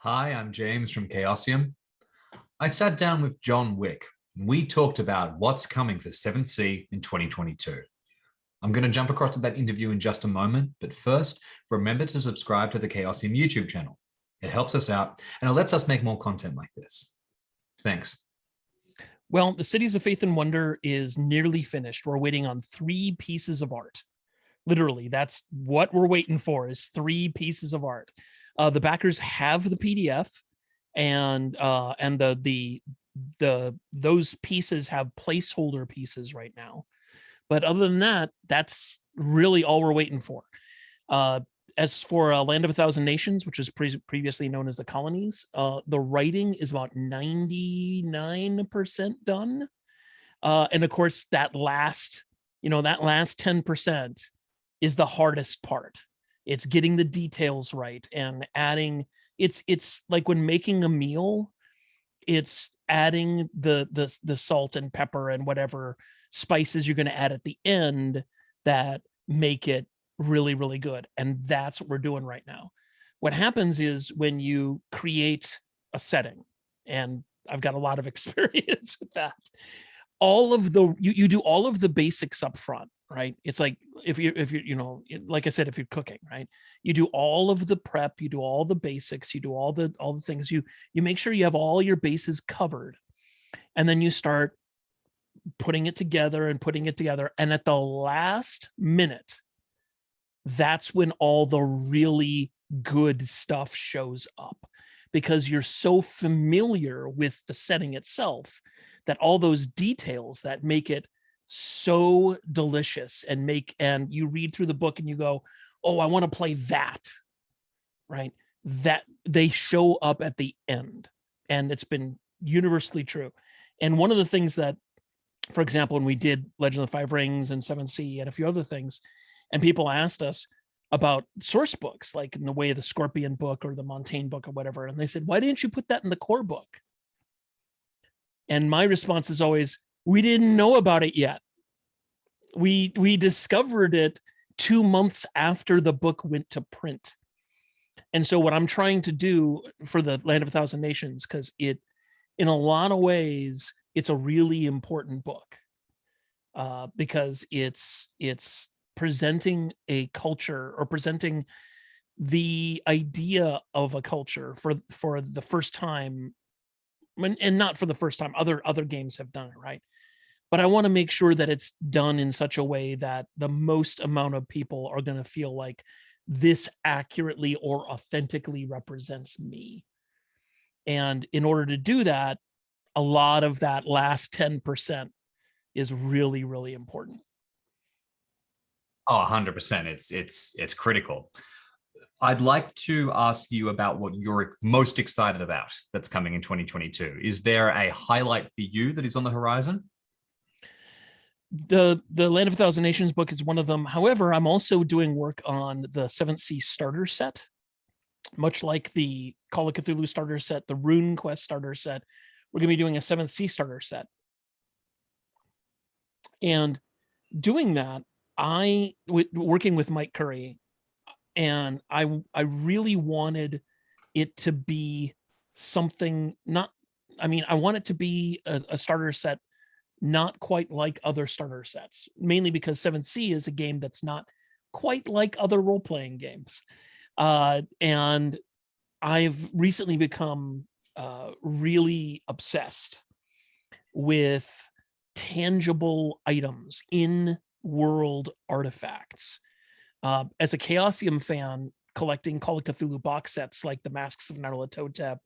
Hi, I'm James from Chaosium. I sat down with John Wick and we talked about what's coming for 7th Sea in 2022. I'm going to jump across to that interview in just a moment, but first, remember to subscribe to the Chaosium YouTube channel. It helps us out and it lets us make more content like this. Thanks. Well, the Cities of Faith and Wonder is nearly finished. We're waiting on 3 pieces of art. Literally, that's what we're waiting for, is 3 pieces of art. The backers have the PDF, and those pieces have placeholder pieces right now. But other than that, that's really all we're waiting for. As for Land of a Thousand Nations, which is previously known as the Colonies, the writing is about 99% done. And of course, that last 10% is the hardest part. It's getting the details right and adding. It's like when making a meal, it's adding the salt and pepper and whatever spices you're going to add at the end that make it really, really good. And that's what we're doing right now. What happens is when you create a setting, and I've got a lot of experience with that, you do all of the basics up front, right? It's like if you're like I said, if you're cooking, right, you do all of the prep, you do all the basics, you do all the things, you make sure you have all your bases covered, and then you start putting it together, and at the last minute, that's when all the really good stuff shows up, because you're so familiar with the setting itself that all those details that make it so delicious and you read through the book and you go, oh, I want to play that, right? That they show up at the end, and it's been universally true. And one of the things that, for example, when we did Legend of the Five Rings and 7th Sea and a few other things, and people asked us about source books, like in the way of the Scorpion book or the Montaigne book or whatever, and they said, why didn't you put that in the core book? And my response is always, we didn't know about it yet. We discovered it 2 months after the book went to print. And so what I'm trying to do for the Land of a Thousand Nations, because in a lot of ways, it's a really important book, because it's presenting a culture, or presenting the idea of a culture for the first time, and not for the first time. Other games have done it, right? But I want to make sure that it's done in such a way that the most amount of people are going to feel like this accurately or authentically represents me. And in order to do that, a lot of that last 10% is really, really important. Oh, 100%. It's critical. I'd like to ask you about what you're most excited about that's coming in 2022. Is there a highlight for you that is on the horizon? The Land of a Thousand Nations book is one of them. However, I'm also doing work on the 7th Sea starter set, much like the Call of Cthulhu starter set, the Rune Quest starter set. We're going to be doing a 7th Sea starter set. And doing that, working with Mike Curry, and I really wanted it to be something I want it to be a starter set not quite like other starter sets, mainly because 7th Sea is a game that's not quite like other role-playing games. And I've recently become really obsessed with tangible items, in world artifacts. As a Chaosium fan, collecting Call of Cthulhu box sets like the Masks of Nyarlathotep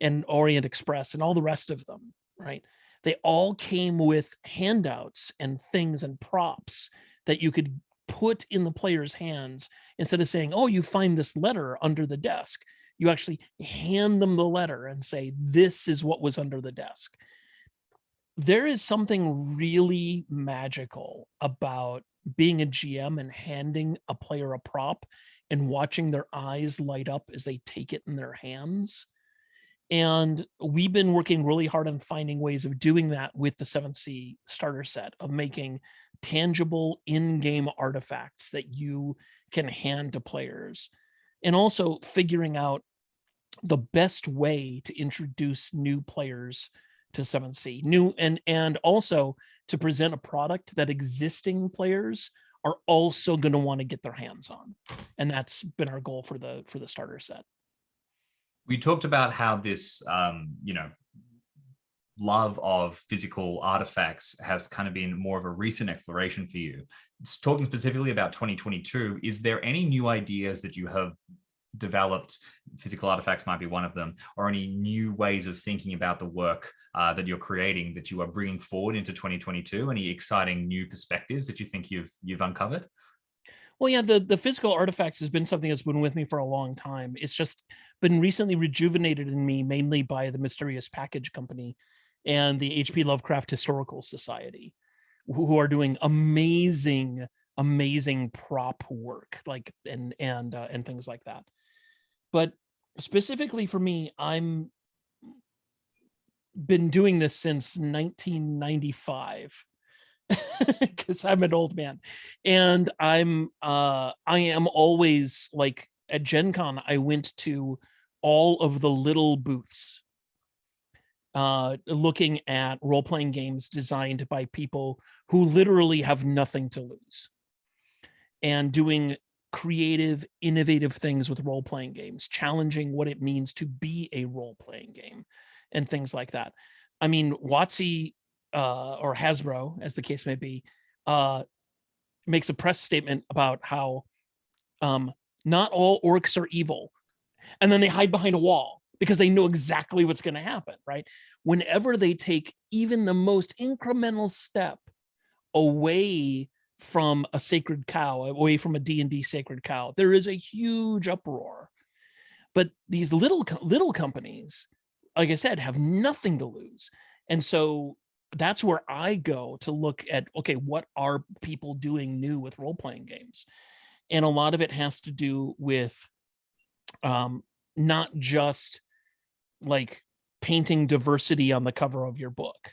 and Orient Express and all the rest of them, right? They all came with handouts and things and props that you could put in the player's hands. Instead of saying, oh, you find this letter under the desk, you actually hand them the letter and say, this is what was under the desk. There is something really magical about being a GM and handing a player a prop and watching their eyes light up as they take it in their hands. And we've been working really hard on finding ways of doing that with the 7th Sea starter set, of making tangible in-game artifacts that you can hand to players, and also figuring out the best way to introduce new players to 7th Sea, and also to present a product that existing players are also going to want to get their hands on. And that's been our goal for the starter set. We talked about how this, love of physical artifacts has kind of been more of a recent exploration for you. Talking specifically about 2022, is there any new ideas that you have developed? Physical artifacts might be one of them, or any new ways of thinking about the work that you're creating that you are bringing forward into 2022? Any exciting new perspectives that you think you've uncovered? Well, yeah, the physical artifacts has been something that's been with me for a long time. It's just been recently rejuvenated in me, mainly by the Mysterious Package Company and the HP Lovecraft Historical Society, who are doing amazing, amazing prop work, like and things like that. But specifically for me, I'm been doing this since 1995 because I'm an old man, and I am always like at Gen Con. I went to all of the little booths looking at role-playing games designed by people who literally have nothing to lose, and doing creative, innovative things with role-playing games, challenging what it means to be a role-playing game and things like that. I mean, WotC or Hasbro, as the case may be, makes a press statement about how not all orcs are evil, and then they hide behind a wall because they know exactly what's going to happen, right? Whenever they take even the most incremental step away from a sacred cow, away from a D&D sacred cow, there is a huge uproar. But these little companies, like I said, have nothing to lose. And so that's where I go to look at, okay, what are people doing new with role-playing games? And a lot of it has to do with not just like painting diversity on the cover of your book,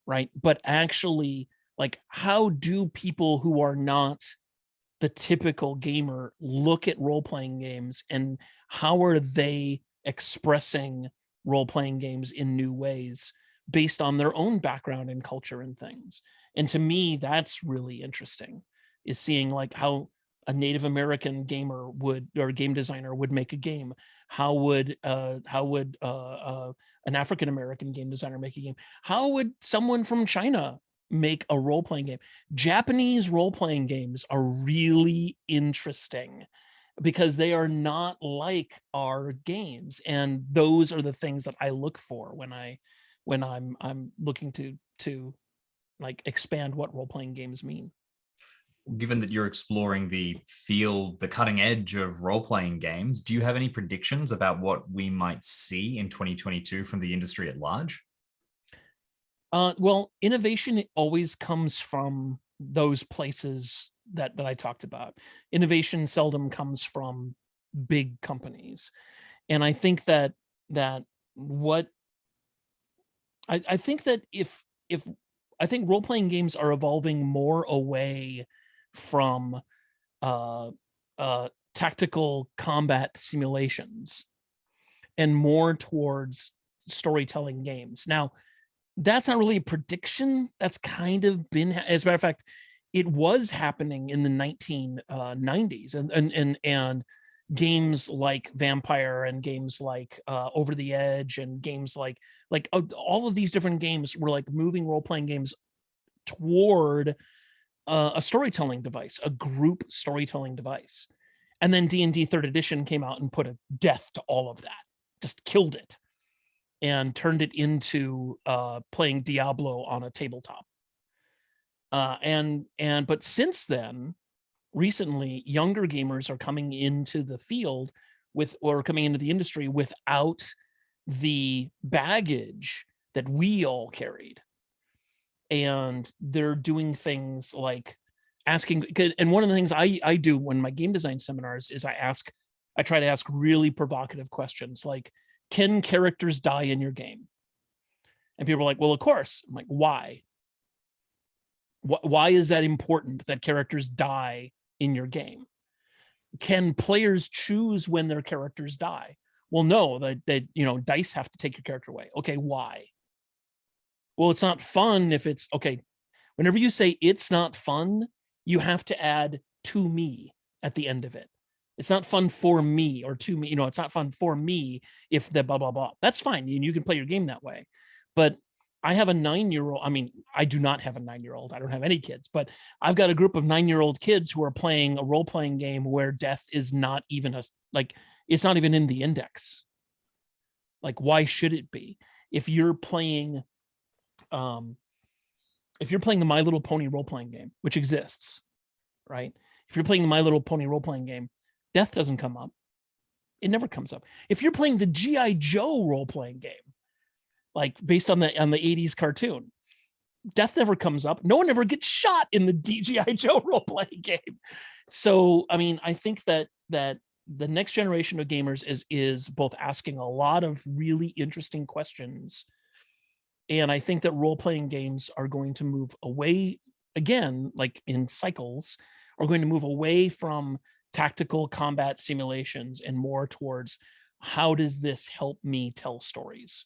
right? But actually, like, how do people who are not the typical gamer look at role-playing games, and how are they expressing role-playing games in new ways based on their own background and culture and things? And to me, that's really interesting, is seeing like how a Native American gamer would, or game designer would make a game. How would an African American game designer make a game? How would someone from China make a role-playing game? Japanese role-playing games are really interesting because they are not like our games, and those are the things that I look for when I'm looking to like expand what role-playing games mean. Given that you're exploring the field, the cutting edge of role-playing games, do you have any predictions about what we might see in 2022 from the industry at large? Well, innovation always comes from those places that I talked about. Innovation seldom comes from big companies, and I think that what I think that if I think role-playing games are evolving more away from uh, tactical combat simulations and more towards storytelling games. Now, that's not really a prediction. That's kind of been, as a matter of fact, it was happening in the 1990s, and games like Vampire and games like Over the Edge and games like all of these different games were like moving role-playing games toward a storytelling device, a group storytelling device. And then D&D 3rd edition came out and put a death to all of that, just killed it, and turned it into playing Diablo on a tabletop. But since then, recently, younger gamers are coming into the field or coming into the industry without the baggage that we all carried. And they're doing things like asking, and one of the things I do when my game design seminars is I try to ask really provocative questions like, can characters die in your game? And people are like, well, of course. I'm like, why? Why is that important that characters die in your game? Can players choose when their characters die? Well, no, that you know, dice have to take your character away. Okay, why? Well, it's not fun if it's okay. Whenever you say it's not fun, you have to add to me at the end of it. It's not fun for me or to me, you know, it's not fun for me if the blah blah blah. That's fine. You can play your game that way. But I have a 9-year-old. I mean, I do not have a 9-year-old. I don't have any kids, but I've got a group of 9-year-old kids who are playing a role-playing game where death is not even like it's not even in the index. Like, why should it be? If you're playing the My Little Pony role-playing game, which exists, right? If you're playing the My Little Pony role-playing game, death doesn't come up. It never comes up. If you're playing the G.I. Joe role-playing game, like based on the 80s cartoon, death never comes up. No one ever gets shot in the G.I. Joe role-playing game. So, I mean, I think that the next generation of gamers is both asking a lot of really interesting questions. And I think that role-playing games are going to move away, again, like in cycles, are going to move away from tactical combat simulations and more towards how does this help me tell stories?